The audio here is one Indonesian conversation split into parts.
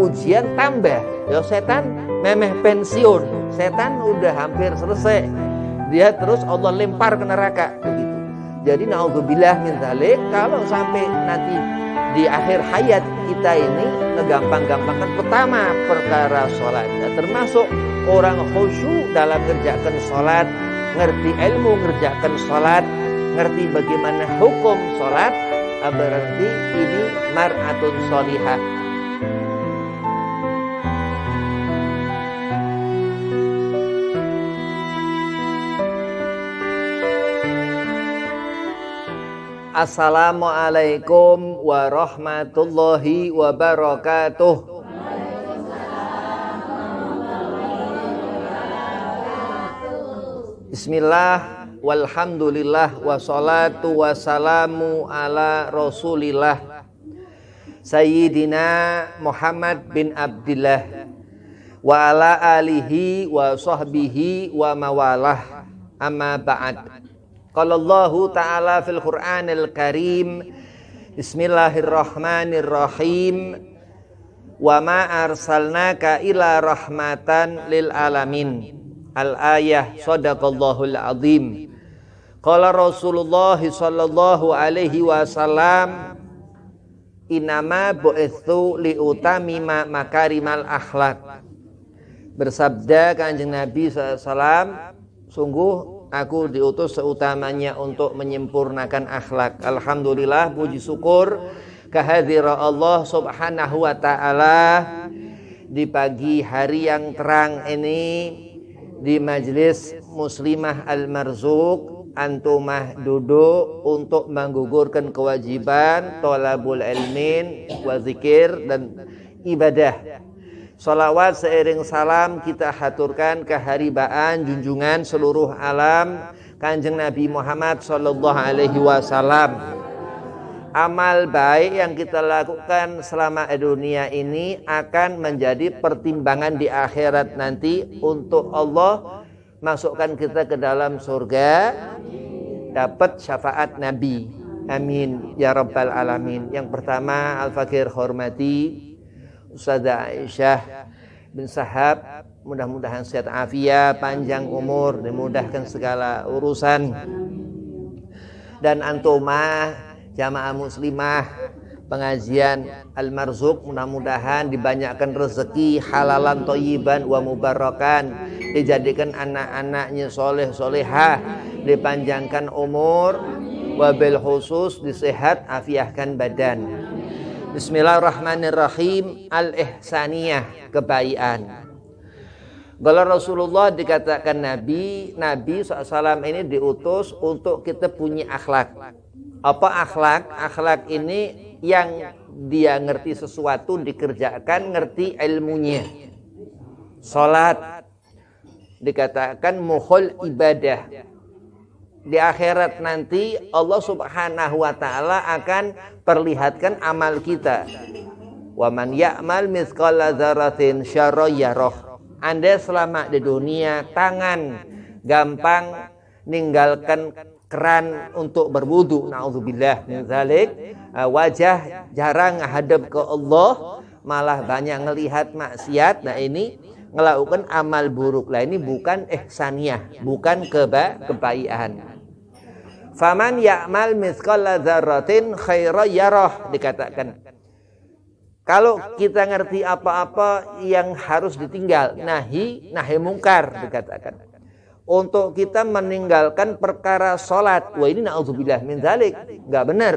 ujian tambah. Ya setan memeh pensiun, setan udah hampir selesai, dia terus Allah lempar ke neraka begitu. Jadi naudzubillah min dzalik, kalau sampai nanti di akhir hayat kita ini ngegampang-gampangkan pertama perkara sholat, termasuk orang khusyuk dalam ngerjakan sholat, ngerti ilmu ngerjakan sholat, ngerti bagaimana hukum sholat, berarti ini mar'atun sholihah. Assalamualaikum warahmatullahi wabarakatuh. Bismillah, walhamdulillah, wassalatu wassalamu ala rasulillah Sayyidina Muhammad bin Abdillah wa ala alihi wa sahbihi wa mawalah, amma ba'd. Qala Allahu ta'ala fil Qur'anil Karim, Bismillahirrahmanirrahim, wa ma arsalnaka ila rahmatan lil alamin. Al-ayah, sadaqallahul azim. Qala Rasulullah sallallahu alaihi wasallam, inama bu'itsu liutamima makarimal akhlak. Bersabda Kanjeng Nabi SAW, sungguh aku diutus seutamanya untuk menyempurnakan akhlak. Alhamdulillah, puji syukur kehadirat Allah subhanahu wa ta'ala di pagi hari yang terang ini, di Majelis Muslimah Al-Marzuq, antumah duduk untuk menggugurkan kewajiban thalabul ilmin wa zikir dan ibadah. Salawat seiring salam kita haturkan keharibaan junjungan seluruh alam Kanjeng Nabi Muhammad sallallahu alaihi wasallam. Amal baik yang kita lakukan selama dunia ini akan menjadi pertimbangan di akhirat nanti untuk Allah masukkan kita ke dalam surga, dapat syafaat Nabi. Amin ya rabbal alamin. Yang pertama, Al-Fakir hormati Ustazah Aisyah bin Sahab, mudah-mudahan sehat afiat, panjang umur, dimudahkan segala urusan. Dan antumah jamaah muslimah pengajian Al-Marzuq, mudah-mudahan dibanyakkan rezeki halalan thayyiban wa mubarakan, dijadikan anak-anaknya soleh solehah, dipanjangkan umur, wabil khusus disehat afiahkan badan. Bismillahirrahmanirrahim. Al-ihsaniyah, kebaikan. Kalau Rasulullah dikatakan Nabi SAW ini diutus untuk kita punya akhlak. Apa akhlak? Akhlak ini yang dia ngerti sesuatu dikerjakan, ngerti ilmunya. Salat dikatakan mukhul ibadah. Di akhirat nanti Allah subhanahu wa ta'ala akan perlihatkan amal kita. Wa man ya'mal mithqala dzarratin syarran yarah. Anda selama di dunia tangan gampang ninggalkan keran untuk berwudu, naudzubillah min dzalik, wajah jarang hadap ke Allah, malah banyak ngelihat maksiat. Nah ini melakukan amal buruk lah, ini bukan ihsaniyah, bukan kebaikan. Faman ya'mal mithqala dzarratin khairan yarah, dikatakan kalau kita ngerti apa-apa yang harus ditinggal, nahi mungkar, dikatakan untuk kita meninggalkan perkara salat. Wah ini naudzubillah min dzalik, enggak benar.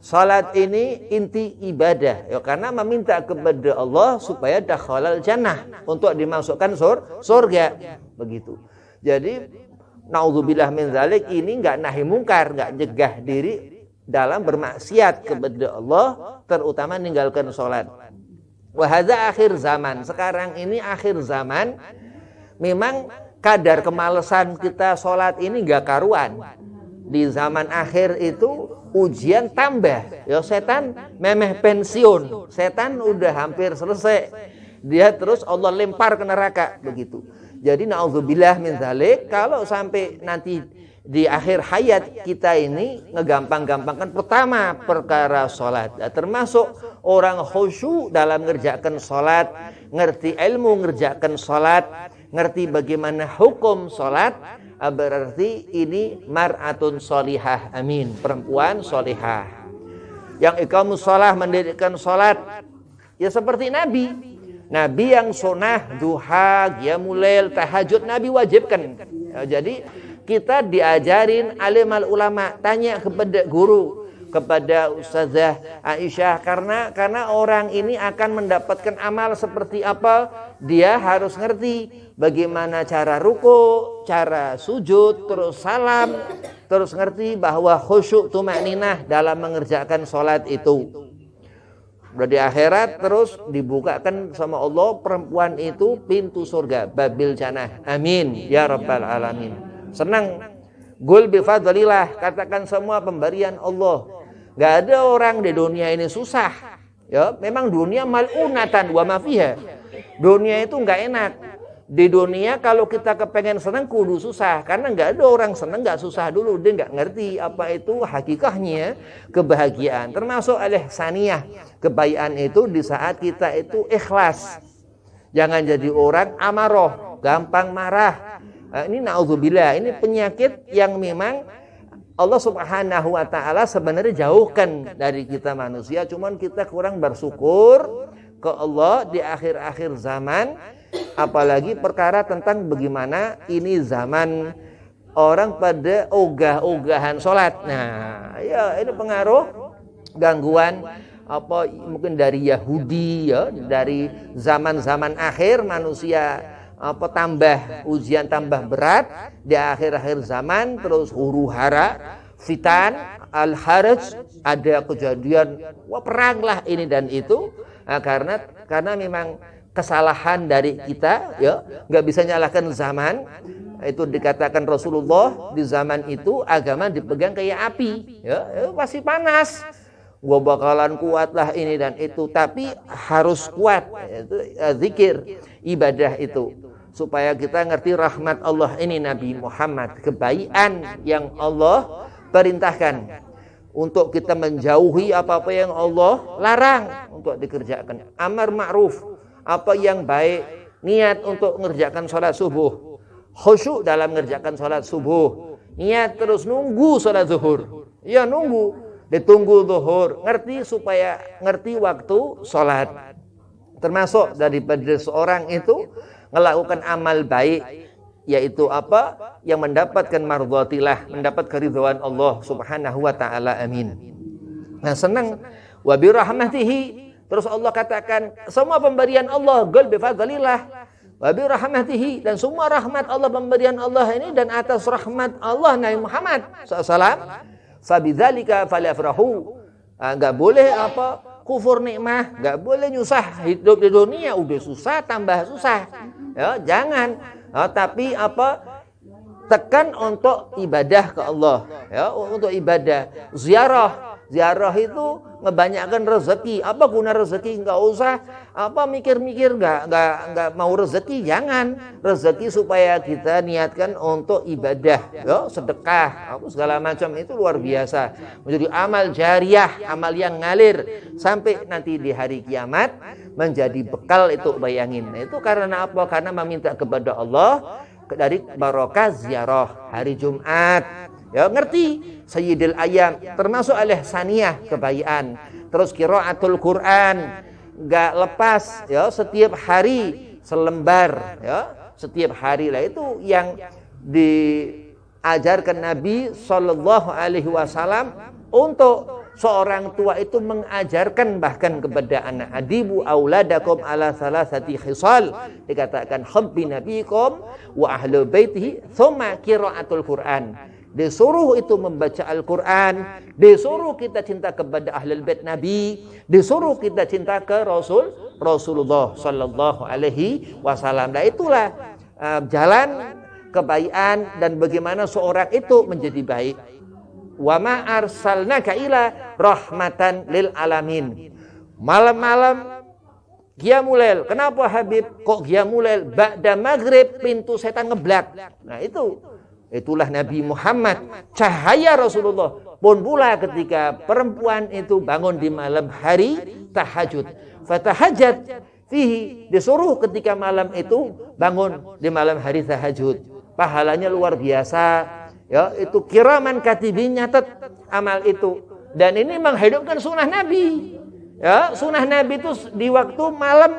Salat ini inti ibadah ya, karena meminta kepada Allah supaya dakhalal jannah, untuk dimasukkan surga begitu. Jadi naudzubillah min dzalik ini enggak nahi mungkar, enggak nyegah diri dalam bermaksiat kepada Allah, terutama meninggalkan salat. Wa hadza akhir zaman. Sekarang ini akhir zaman. Memang kadar kemalasan kita salat ini enggak karuan. Di zaman akhir itu ujian tambah. Ya setan memeh pensiun. Setan udah hampir selesai. Dia terus Allah lempar ke neraka begitu. Jadi naudzubillah min dzalik, kalau sampai nanti di akhir hayat kita ini ngegampang-gampangkan pertama perkara sholat. Termasuk orang khusyuk dalam ngerjakan sholat, ngerti ilmu ngerjakan sholat, ngerti bagaimana hukum sholat, berarti ini mar'atun sholihah. Amin. Perempuan sholihah yang iqamus sholah, mendirikan sholat ya seperti Nabi. Nabi yang sunnah, duha, qiyamul lail, tahajud Nabi wajibkan. Jadi kita diajarin alimal ulama, tanya kepada guru, kepada Ustazah Aisyah, karena orang ini akan mendapatkan amal seperti apa, dia harus ngerti bagaimana cara ruku, cara sujud, terus salam, terus ngerti bahwa khusyuk tumakninah dalam mengerjakan sholat itu. Di akhirat terus dibukakan sama Allah perempuan itu pintu surga, babil jannah. Amin ya rabbal alamin. Senang. Gul bi fadlillah, katakan semua pemberian Allah. Gak ada orang di dunia ini susah. Ya, memang dunia mal'unatan wa ma fiha. Dunia itu enggak enak. Di dunia kalau kita kepengen senang kudu susah, karena nggak ada orang senang nggak susah dulu, dia nggak ngerti apa itu hakikahnya kebahagiaan. Termasuk al-ihsaniyah, kebaikan itu di saat kita itu ikhlas. Jangan jadi orang amaroh, gampang marah. Ini na'udzubillah, ini penyakit yang memang Allah Subhanahu wa taala sebenarnya jauhkan dari kita manusia, cuman kita kurang bersyukur ke Allah di akhir-akhir zaman. Apalagi perkara tentang bagaimana ini zaman orang pada ogah-ogahan sholat. Nah, ya ini pengaruh gangguan apa mungkin dari Yahudi ya, dari zaman-zaman akhir manusia apa tambah ujian tambah berat di akhir-akhir zaman, terus huru-hara, fitan, al-haraj, ada kejadian perang lah ini dan itu. Nah, karena memang kesalahan dari kita ya, nggak bisa nyalahkan zaman. Itu dikatakan Rasulullah di zaman itu agama dipegang kayak api ya, pasti panas, gua bakalan kuat lah ini dan itu, tapi harus kuat itu zikir ibadah itu supaya kita ngerti rahmat Allah ini Nabi Muhammad, kebaikan yang Allah perintahkan untuk kita menjauhi apa-apa yang Allah larang untuk dikerjakan, amar ma'ruf, apa yang baik, niat untuk mengerjakan sholat subuh, khusyuk dalam mengerjakan sholat subuh, niat terus nunggu sholat zuhur, ya nunggu, ditunggu zuhur, ngerti supaya ngerti waktu sholat. Termasuk daripada seorang itu melakukan amal baik, yaitu apa yang mendapatkan mardhatillah, mendapat keridhaan Allah Subhanahu wa taala. Amin. Nah, senang wa bi rahmatihi. Terus Allah katakan semua pemberian Allah gul bi fadlillah wa bi rahmatihi, dan semua rahmat Allah, pemberian Allah ini, dan atas rahmat Allah Nabi Muhammad SAW, fabidzalika falyafrahu. Enggak boleh apa kufur nikmah, enggak boleh nyusah hidup di dunia, udah susah tambah susah. Ya, jangan. Tapi apa tekan untuk ibadah ke Allah, ya, untuk ibadah, ziarah itu ngebanyakan rezeki. Apa guna rezeki? Nggak usah apa mikir-mikir nggak mau rezeki, jangan. Rezeki supaya kita niatkan untuk ibadah, ya, sedekah, apa segala macam itu luar biasa. Menjadi amal jariah, amal yang ngalir sampai nanti di hari kiamat menjadi bekal itu, bayangin. Nah, itu karena apa? Karena meminta kepada Allah dari barokah ziarah hari Jumat. Ya, ngerti Sayyidil Ayam, termasuk al-ihsaniyah, kebaikan. Terus qiraatul Quran, enggak lepas ya, setiap hari selembar ya, setiap hari lah, itu yang diajarkan Nabi sallallahu alaihi wasallam untuk seorang tua itu mengajarkan bahkan kepada anak, adibu auladakum ala salasati khisal, dikatakan hubbi nabikum wa ahlu baitihi thumma qiraatul Quran. Disuruh itu membaca Al-Quran, disuruh kita cinta kepada ahlul bait Nabi, disuruh kita cinta ke Rasulullah sallallahu alaihi wasallam. Nah, itulah jalan kebaikan dan bagaimana seorang itu menjadi baik. Wa ma arsalnaka ila rahmatan lil alamin. Malam-malam qiyamul lail. Kenapa Habib kok qiyamul lail? Ba'da maghrib pintu setan ngeblak. Nah, itu Itulah Nabi Muhammad, cahaya Rasulullah. Pun pula ketika perempuan itu bangun di malam hari tahajud. Fatahajjat fihi, disuruh ketika malam itu bangun di malam hari tahajud. Pahalanya luar biasa. Ya, itu kiraman katibin nyatet amal itu. Dan ini menghidupkan sunnah Nabi. Ya, sunnah Nabi itu di waktu malam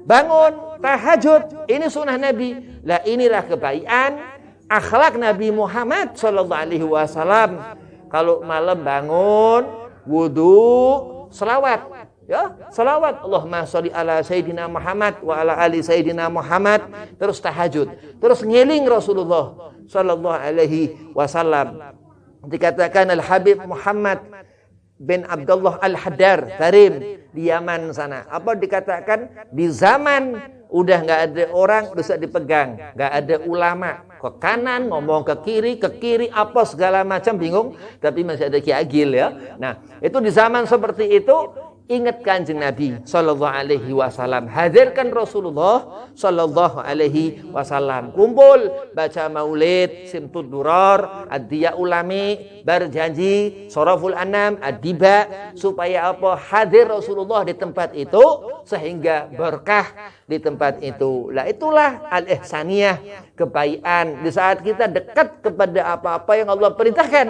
bangun tahajud. Ini sunnah Nabi. Lah inilah kebaikan akhlak Nabi Muhammad sallallahu alaihi wasallam. Kalau malam bangun, wudu, selawat. Ya, selawat. Allahumma sholli ala Sayyidina Muhammad wa ala ali Sayyidina Muhammad. Terus tahajud. Terus ngeling Rasulullah sallallahu alaihi wasallam. Dikatakan Al-Habib Muhammad bin Abdullah Al-Haddar Tarim di Yaman sana. Apa dikatakan? Di zaman udah nggak ada orang bisa dipegang, nggak ada ulama, ke kanan ngomong ke kiri apa segala macam bingung, tapi masih ada Ki Agil ya. Nah itu di zaman seperti itu ingat Kanjeng Nabi sallallahu alaihi wasallam, hadirkan Rasulullah sallallahu alaihi wasallam, kumpul baca maulid, simtud durar, ad-diya ulami, berjanji soraful anam, ad-diba, supaya apa? Hadir Rasulullah di tempat itu sehingga berkah di tempat itu. Lah itulah al-ihsaniyah, kebaikan di saat kita dekat kepada apa-apa yang Allah perintahkan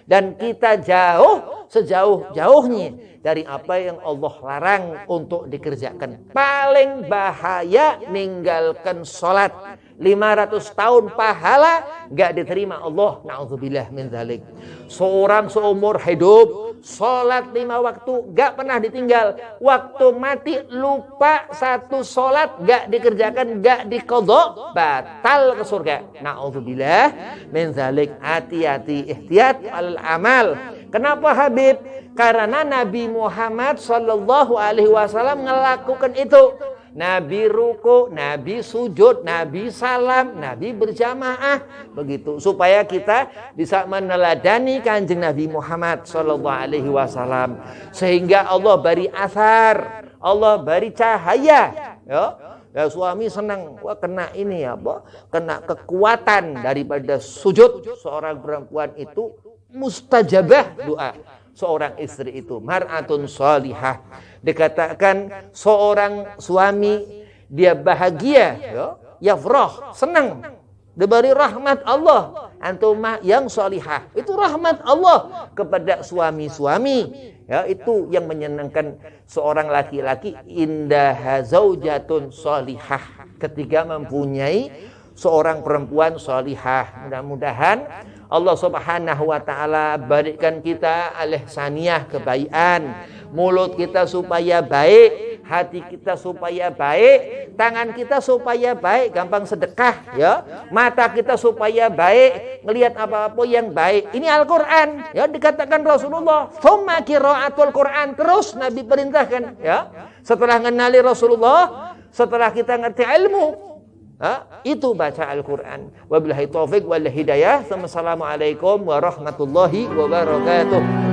dan kita jauh sejauh-jauhnya dari apa yang Allah larang untuk dikerjakan. Paling bahaya ninggalkan sholat. 500 tahun pahala gak diterima Allah. Na'udzubillah min dzalik. Seorang seumur hidup sholat 5 waktu gak pernah ditinggal. Waktu mati lupa satu sholat gak dikerjakan, gak diqadha, batal ke surga. Na'udzubillah min dzalik. Hati-hati, ihtiyat al amal. Kenapa Habib? Karena Nabi Muhammad sallallahu alaihi wasallam melakukan itu. Nabi ruku, Nabi sujud, Nabi salam, Nabi berjamaah, begitu supaya kita bisa meneladani Kanjeng Nabi Muhammad sallallahu alaihi wasallam sehingga Allah beri asar, Allah beri cahaya, ya. Ya, suami senang, wah kena ini apa? Kena kekuatan daripada sujud seorang perempuan itu mustajabah doa. Seorang istri itu mar'atun shalihah, dikatakan seorang suami dia bahagia, ya, yafrah, senang diberi rahmat Allah. Antum yang shalihah itu rahmat Allah kepada suami-suami, ya, itu yang menyenangkan seorang laki-laki. Indah zaujatun shalihah, ketika mempunyai seorang perempuan shalihah. Mudah-mudahan Allah Subhanahu wa taala berikan kita al-ihsaniyah, kebaikan, mulut kita supaya baik, hati kita supaya baik, tangan kita supaya baik, gampang sedekah, ya, mata kita supaya baik, melihat apa-apa yang baik. Ini Al-Qur'an, ya, dikatakan Rasulullah, "Tsumma qiraatul Qur'an", terus Nabi perintahkan, ya. Setelah mengenali Rasulullah, setelah kita ngerti ilmu, itu baca Al-Quran. Wabillahi taufiq wal hidayah. Assalamualaikum warahmatullahi wabarakatuh.